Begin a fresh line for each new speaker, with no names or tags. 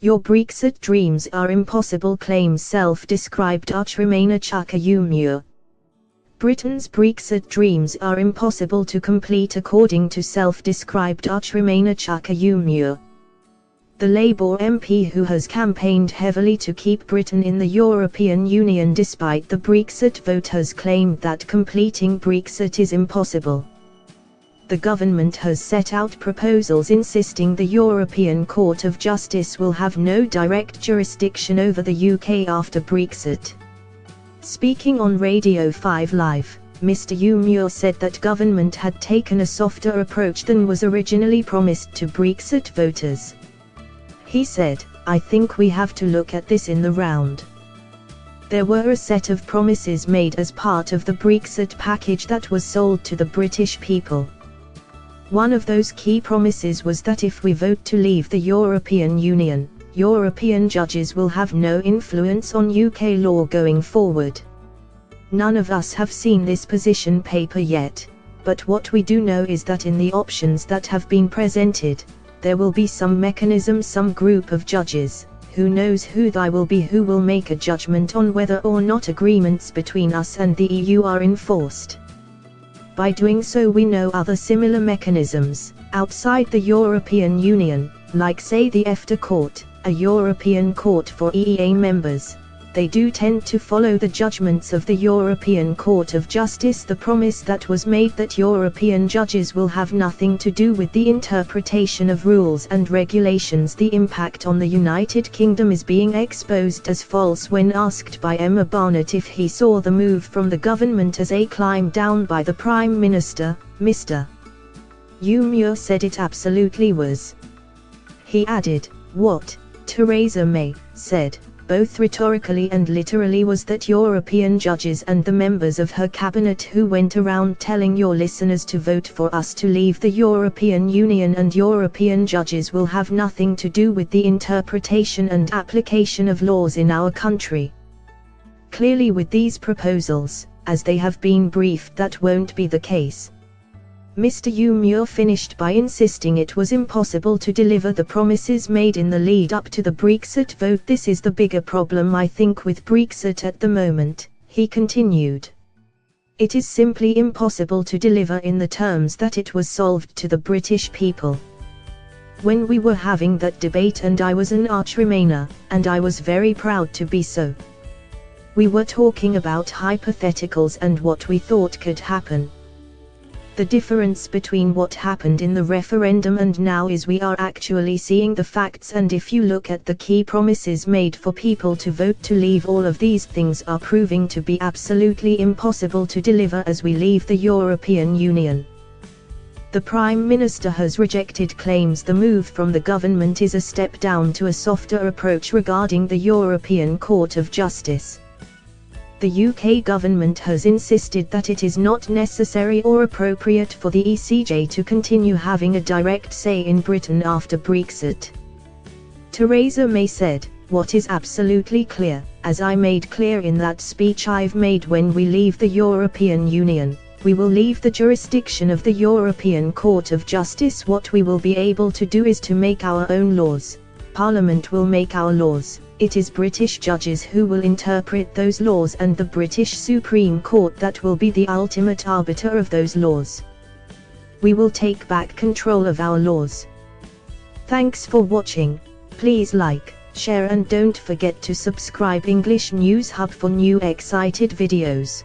Your Brexit dreams are impossible, claims self-described arch-Remainer Chuka Umunna. Britain's Brexit dreams are impossible to complete, according to self-described arch-Remainer Chuka Umunna. The Labour MP, who has campaigned heavily to keep Britain in the European Union despite the Brexit vote, has claimed that completing Brexit is impossible. The government has set out proposals insisting the European Court of Justice will have no direct jurisdiction over the UK after Brexit. Speaking on Radio 5 Live, Mr. Umunna said that government had taken a softer approach than was originally promised to Brexit voters. He said, "I think we have to look at this in the round. There were a set of promises made as part of the Brexit package that was sold to the British people. One of those key promises was that if we vote to leave the European Union, European judges will have no influence on UK law going forward. None of us have seen this position paper yet, but what we do know is that in the options that have been presented, there will be some mechanism, some group of judges, who knows who they will be, who will make a judgment on whether or not agreements between us and the EU are enforced. By doing so, we know other similar mechanisms outside the European Union, like say the EFTA Court, a European court for EEA members. They do tend to follow the judgments of the European Court of Justice. The promise that was made that European judges will have nothing to do with the interpretation of rules and regulations. The impact on the United Kingdom is being exposed as false when asked by Emma Barnett if he saw the move from the government as a climb down by the Prime Minister. Mr. Umunna said it absolutely was. He added, "What Theresa May said, both rhetorically and literally, was that European judges and the members of her cabinet who went around telling your listeners to vote for us to leave the European Union, and European judges will have nothing to do with the interpretation and application of laws in our country. Clearly with these proposals, as they have been briefed, that won't be the case." Mr. Umunna finished by insisting it was impossible to deliver the promises made in the lead up to the Brexit vote. "This is the bigger problem, I think, with Brexit at the moment," he continued. "It is simply impossible to deliver in the terms that it was solved to the British people. When we were having that debate, and I was an arch-Remainer, and I was very proud to be so, we were talking about hypotheticals and what we thought could happen. The difference between what happened in the referendum and now is we are actually seeing the facts, and if you look at the key promises made for people to vote to leave, all of these things are proving to be absolutely impossible to deliver as we leave the European Union. The Prime Minister has rejected claims the move from the government is a step down to a softer approach regarding the European Court of Justice. The UK government has insisted that it is not necessary or appropriate for the ECJ to continue having a direct say in Britain after Brexit. Theresa May said, "What is absolutely clear, as I made clear in that speech I've made, when we leave the European Union, we will leave the jurisdiction of the European Court of Justice. What we will be able to do is to make our own laws. Parliament will make our laws. It is British judges who will interpret those laws, and the British Supreme Court that will be the ultimate arbiter of those laws. We will take back control of our laws." Thanks for watching. Please like, share and don't forget to subscribe English News Hub for new excited videos.